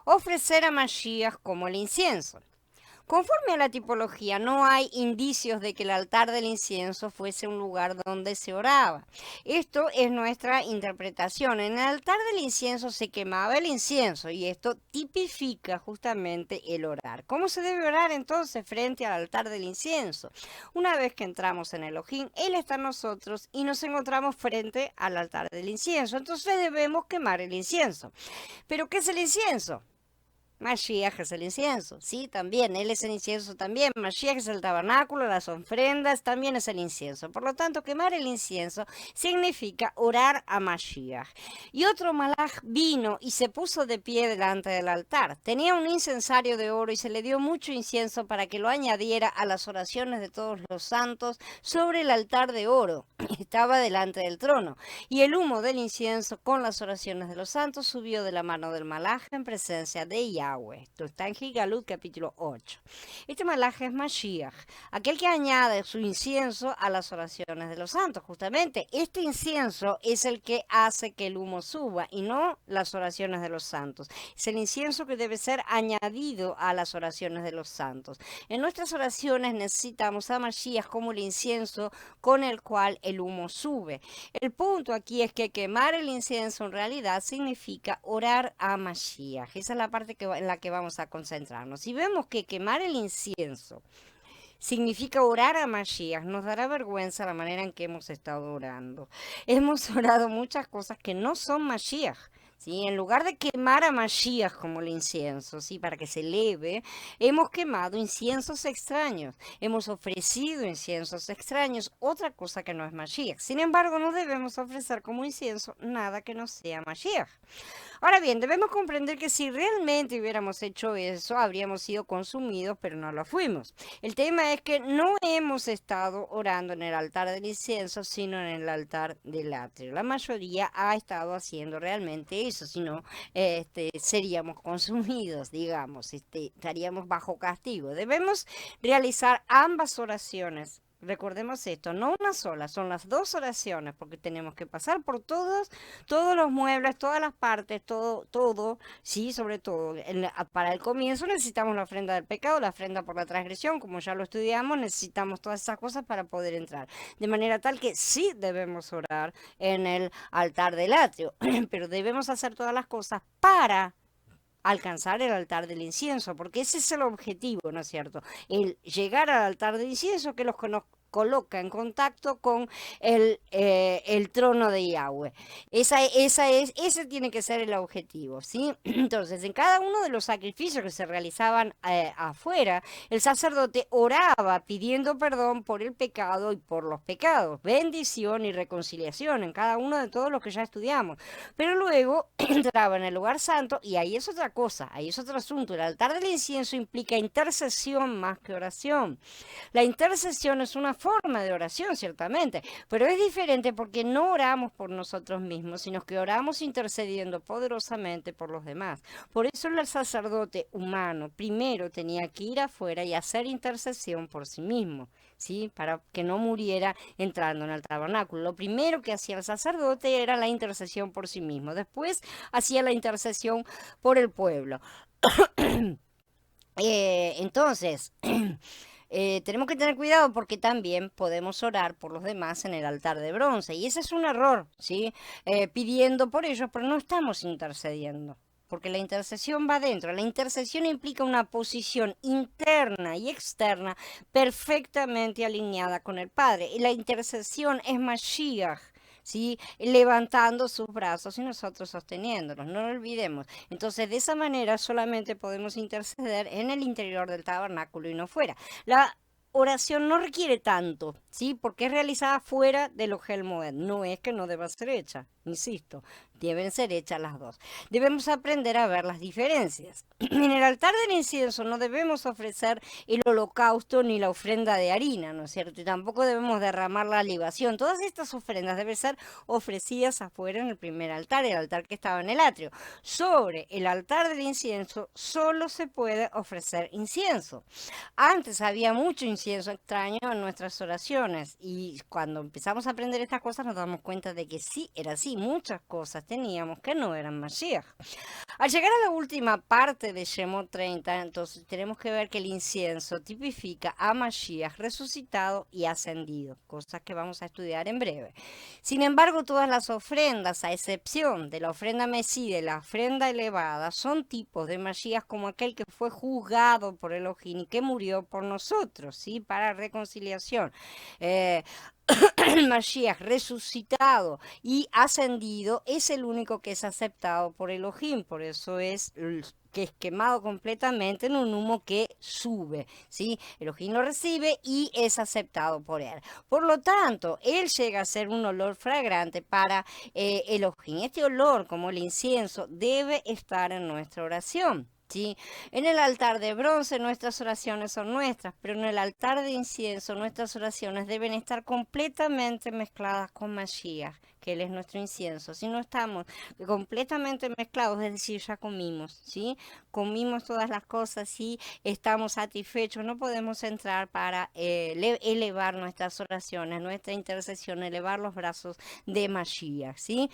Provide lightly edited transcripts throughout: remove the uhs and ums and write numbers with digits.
ofrecer a Mashiach como el incienso. Conforme a la tipología, no hay indicios de que el altar del incienso fuese un lugar donde se oraba. Esto es nuestra interpretación. En el altar del incienso se quemaba el incienso y esto tipifica justamente el orar. ¿Cómo se debe orar entonces frente al altar del incienso? Una vez que entramos en Elohim, Él está en nosotros y nos encontramos frente al altar del incienso. Entonces debemos quemar el incienso. ¿Pero qué es el incienso? Mashiach es el incienso, sí, también, él es el incienso también. Mashiach es el tabernáculo, las ofrendas, también es el incienso. Por lo tanto, quemar el incienso significa orar a Mashiach. Y otro malaj vino y se puso de pie delante del altar. Tenía un incensario de oro y se le dio mucho incienso para que lo añadiera a las oraciones de todos los santos sobre el altar de oro. Estaba delante del trono. Y el humo del incienso con las oraciones de los santos subió de la mano del malaj en presencia de Yahweh. Esto está en Gigalut capítulo 8. Este malaj es Mashiach, aquel que añade su incienso a las oraciones de los santos. Justamente este incienso es el que hace que el humo suba y no las oraciones de los santos. Es el incienso que debe ser añadido a las oraciones de los santos. En nuestras oraciones necesitamos a Mashiach como el incienso con el cual el humo sube. El punto aquí es que quemar el incienso en realidad significa orar a Mashiach. Esa es la parte en la que vamos a concentrarnos. Si vemos que quemar el incienso significa orar a Mashiach, nos dará vergüenza la manera en que hemos estado orando. Hemos orado muchas cosas que no son Mashiach. ¿Sí? En lugar de quemar a Mashiach como el incienso, ¿sí? Para que se eleve, hemos quemado inciensos extraños, hemos ofrecido inciensos extraños, otra cosa que no es Mashiach. Sin embargo, no debemos ofrecer como incienso nada que no sea Mashiach. Ahora bien, debemos comprender que si realmente hubiéramos hecho eso, habríamos sido consumidos, pero no lo fuimos. El tema es que no hemos estado orando en el altar del incienso, sino en el altar del atrio. La mayoría ha estado haciendo realmente eso, si no, seríamos consumidos, digamos, estaríamos bajo castigo. Debemos realizar ambas oraciones. Recordemos esto, no una sola, son las dos oraciones, porque tenemos que pasar por todos los muebles, todas las partes, todo, sí, sobre todo. Para el comienzo necesitamos la ofrenda del pecado, la ofrenda por la transgresión, como ya lo estudiamos, necesitamos todas esas cosas para poder entrar. De manera tal que sí debemos orar en el altar del atrio, pero debemos hacer todas las cosas para alcanzar el altar del incienso, porque ese es el objetivo, ¿no es cierto? El llegar al altar del incienso que nos coloca en contacto con el trono de Yahweh. Ese tiene que ser el objetivo, ¿sí? Entonces, en cada uno de los sacrificios que se realizaban afuera, el sacerdote oraba pidiendo perdón por el pecado y por los pecados, bendición y reconciliación en cada uno de todos los que ya estudiamos. Pero luego entraba en el lugar santo y ahí es otra cosa, ahí es otro asunto. El altar del incienso implica intercesión más que oración. La intercesión es una forma de oración, ciertamente, pero es diferente porque no oramos por nosotros mismos, sino que oramos intercediendo poderosamente por los demás. Por eso el sacerdote humano primero tenía que ir afuera y hacer intercesión por sí mismo, ¿sí? Para que no muriera entrando en el tabernáculo. Lo primero que hacía el sacerdote era la intercesión por sí mismo. Después hacía la intercesión por el pueblo. Entonces, tenemos que tener cuidado porque también podemos orar por los demás en el altar de bronce. Y ese es un error, ¿sí? Pidiendo por ellos, pero no estamos intercediendo. Porque la intercesión va adentro. La intercesión implica una posición interna y externa perfectamente alineada con el Padre. Y la intercesión es Mashiach, ¿sí? Levantando sus brazos y nosotros sosteniéndolos, no lo olvidemos. Entonces, de esa manera solamente podemos interceder en el interior del tabernáculo y no fuera. La oración no requiere tanto, ¿sí? Porque es realizada fuera del Ohel Moed. No es que no deba ser hecha, insisto, deben ser hechas las dos. Debemos aprender a ver las diferencias. En el altar del incienso no debemos ofrecer el holocausto ni la ofrenda de harina, ¿no es cierto? Y tampoco debemos derramar la libación. Todas estas ofrendas deben ser ofrecidas afuera en el primer altar, el altar que estaba en el atrio. Sobre el altar del incienso solo se puede ofrecer incienso. Antes había mucho incienso extraño en nuestras oraciones y cuando empezamos a aprender estas cosas nos damos cuenta de que sí era así. ¿sí? Muchas cosas teníamos que no eran Mashiach. Al llegar a la última parte de Shemot 30, entonces tenemos que ver que el incienso tipifica a Mashiach resucitado y ascendido, cosas que vamos a estudiar en breve. Sin embargo, todas las ofrendas, a excepción de la ofrenda mesida y la ofrenda elevada, son tipos de Mashiach como aquel que fue juzgado por Elohim y que murió por nosotros, ¿sí? Para reconciliación. Eh, el Mashiach resucitado y ascendido es el único que es aceptado por Elohim, por eso es que es quemado completamente en un humo que sube, ¿sí? Elohim lo recibe y es aceptado por él. Por lo tanto, él llega a ser un olor fragrante para Elohim. Este olor, como el incienso, debe estar en nuestra oración. ¿Sí? En el altar de bronce nuestras oraciones son nuestras, pero en el altar de incienso nuestras oraciones deben estar completamente mezcladas con Mashiach, que Él es nuestro incienso. Si no estamos completamente mezclados, es decir, ya comimos, ¿sí? Comimos todas las cosas y estamos satisfechos, no podemos entrar para elevar nuestras oraciones, nuestra intercesión, elevar los brazos de Mashiach, ¿sí?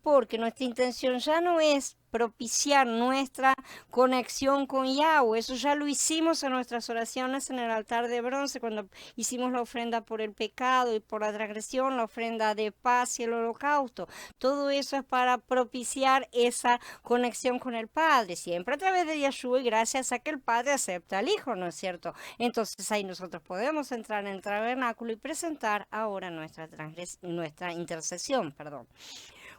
Porque nuestra intención ya no es propiciar nuestra conexión con Yahweh. Eso ya lo hicimos en nuestras oraciones en el altar de bronce, cuando hicimos la ofrenda por el pecado y por la transgresión, la ofrenda de paz y el holocausto. Todo eso es para propiciar esa conexión con el Padre, siempre a través de Yahshua y gracias a que el Padre acepta al Hijo, ¿no es cierto? Entonces ahí nosotros podemos entrar en el tabernáculo y presentar ahora nuestra intercesión, perdón.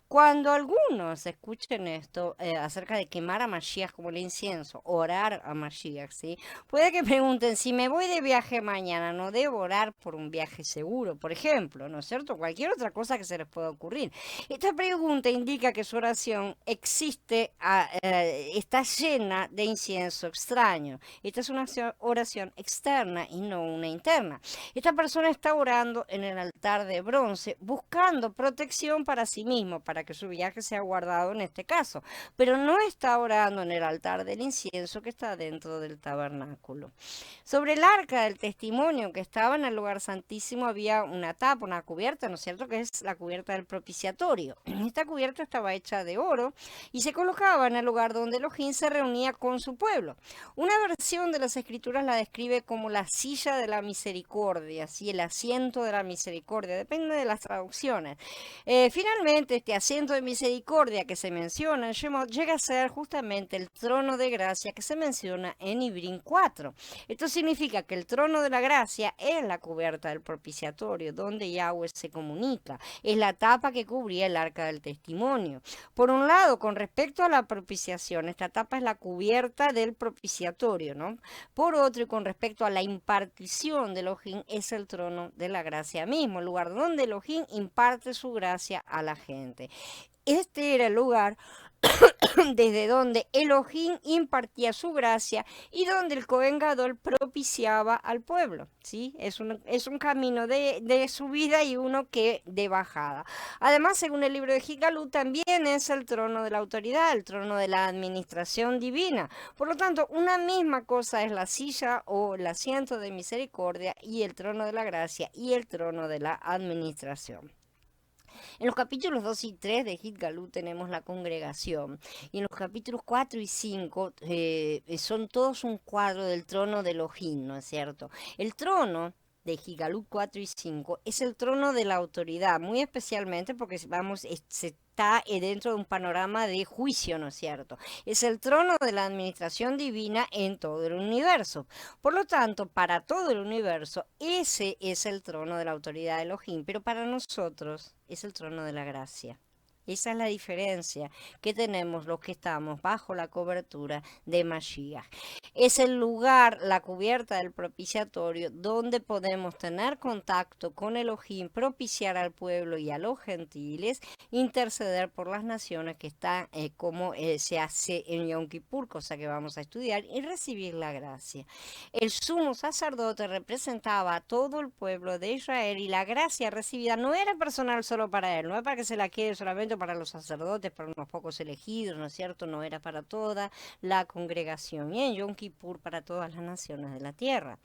Cuando algunos escuchen esto acerca de quemar a Mashiach como el incienso, orar a Mashiach, ¿sí? Puede que pregunten, si me voy de viaje mañana, ¿no debo orar por un viaje seguro, por ejemplo? ¿No es cierto? Cualquier otra cosa que se les pueda ocurrir. Esta pregunta indica que su oración está llena de incienso extraño. Esta es una oración externa y no una interna. Esta persona está orando en el altar de bronce, buscando protección para sí mismo, para que su viaje sea guardado en este caso, pero no está orando en el altar del incienso que está dentro del tabernáculo. Sobre el arca del testimonio que estaba en el lugar santísimo había una tapa, una cubierta, ¿no es cierto?, que es la cubierta del propiciatorio. Esta cubierta estaba hecha de oro y se colocaba en el lugar donde Elohim se reunía con su pueblo. Una versión de las escrituras la describe como la silla de la misericordia, ¿sí? El asiento de la misericordia, depende de las traducciones. Finalmente, este asiento de misericordia que se menciona en Shemot llega a ser justamente el trono de gracia que se menciona en Ibrim 4. Esto significa que el trono de la gracia es la cubierta del propiciatorio, donde Yahweh se comunica. Es la tapa que cubría el arca del testimonio. Por un lado, con respecto a la propiciación, esta tapa es la cubierta del propiciatorio, ¿no? Por otro, y con respecto a la impartición de Elohim, es el trono de la gracia mismo, el lugar donde Elohim imparte su gracia a la gente. Este era el lugar desde donde Elohim impartía su gracia y donde el Cohen Gadol propiciaba al pueblo, ¿sí? Es un camino de subida y uno que de bajada. Además, según el libro de Gigalú, también es el trono de la autoridad, el trono de la administración divina. Por lo tanto, una misma cosa es la silla o el asiento de misericordia y el trono de la gracia y el trono de la administración. En los capítulos 2 y 3 de Gitgalú tenemos la congregación. Y en los capítulos 4 y 5 son todos un cuadro del trono de Elohim, ¿no es cierto? El trono de Gigalú 4 y 5 es el trono de la autoridad, muy especialmente porque se está dentro de un panorama de juicio, ¿no es cierto? Es el trono de la administración divina en todo el universo. Por lo tanto, para todo el universo, ese es el trono de la autoridad de Elohim, pero para nosotros es el trono de la gracia. Esa es la diferencia que tenemos los que estamos bajo la cobertura de Mashiach. Es el lugar, la cubierta del propiciatorio, donde podemos tener contacto con Elohim, propiciar al pueblo y a los gentiles, interceder por las naciones que están como se hace en Yom Kippur, cosa que vamos a estudiar, y recibir la gracia. El sumo sacerdote representaba a todo el pueblo de Israel y la gracia recibida no era personal solo para él, no es para que se la quede solamente solamente para los sacerdotes, para unos pocos elegidos, ¿no es cierto? No era para toda la congregación. Y en Yom Kippur para todas las naciones de la tierra.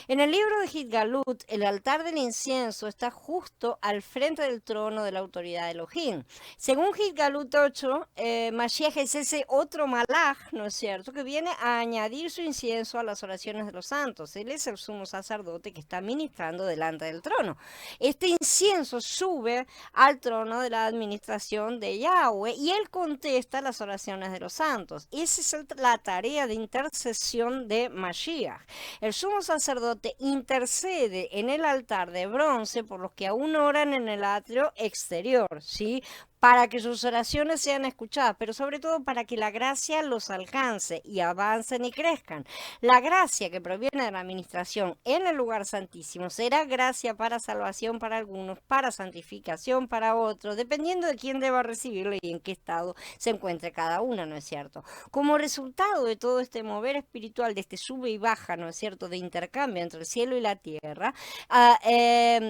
En el libro de Gitgalut, el altar del incienso está justo al frente del trono de la autoridad de Elohim. Según Gitgalut 8, Mashiach es ese otro malaj, ¿no es cierto?, que viene a añadir su incienso a las oraciones de los santos. Él es el sumo sacerdote que está ministrando delante del trono. Este incienso sube al trono de la administración de Yahweh y él contesta las oraciones de los santos. Esa es la tarea de intercesión de Mashiach. El sumo sacerdote intercede en el altar de bronce por los que aún oran en el atrio exterior, ¿sí?, para que sus oraciones sean escuchadas, pero sobre todo para que la gracia los alcance y avancen y crezcan. La gracia que proviene de la administración en el lugar santísimo será gracia para salvación para algunos, para santificación para otros, dependiendo de quién deba recibirlo y en qué estado se encuentre cada uno, ¿no es cierto? Como resultado de todo este mover espiritual, de este sube y baja, ¿no es cierto?, de intercambio entre el cielo y la tierra,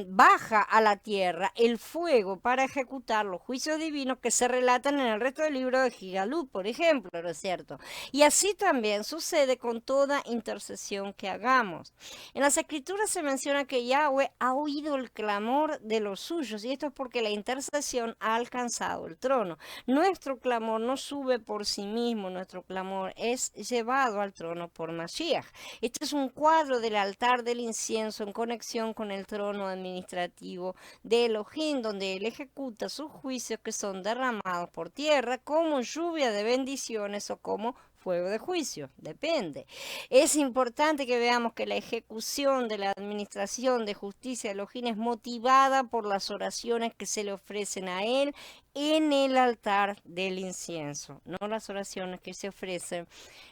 baja a la tierra el fuego para ejecutar los juicios divinos que se relatan en el resto del libro de Gigalut, por ejemplo, ¿no es cierto? Y así también sucede con toda intercesión que hagamos. En las escrituras se menciona que Yahweh ha oído el clamor de los suyos, y esto es porque la intercesión ha alcanzado el trono. Nuestro clamor no sube por sí mismo, nuestro clamor es llevado al trono por Mashiach. Este es un cuadro del altar del incienso en conexión con el trono administrativo de Elohim, donde él ejecuta sus juicios que son derramados por tierra como lluvia de bendiciones o como fuego de juicio, depende. Es importante que veamos que la ejecución de la administración de justicia de Elohim es motivada por las oraciones que se le ofrecen a él en el altar del incienso, no las oraciones que se ofrecen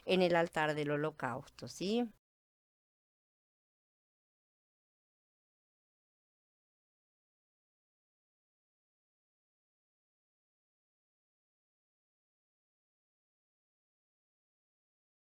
en el altar del holocausto, ¿sí?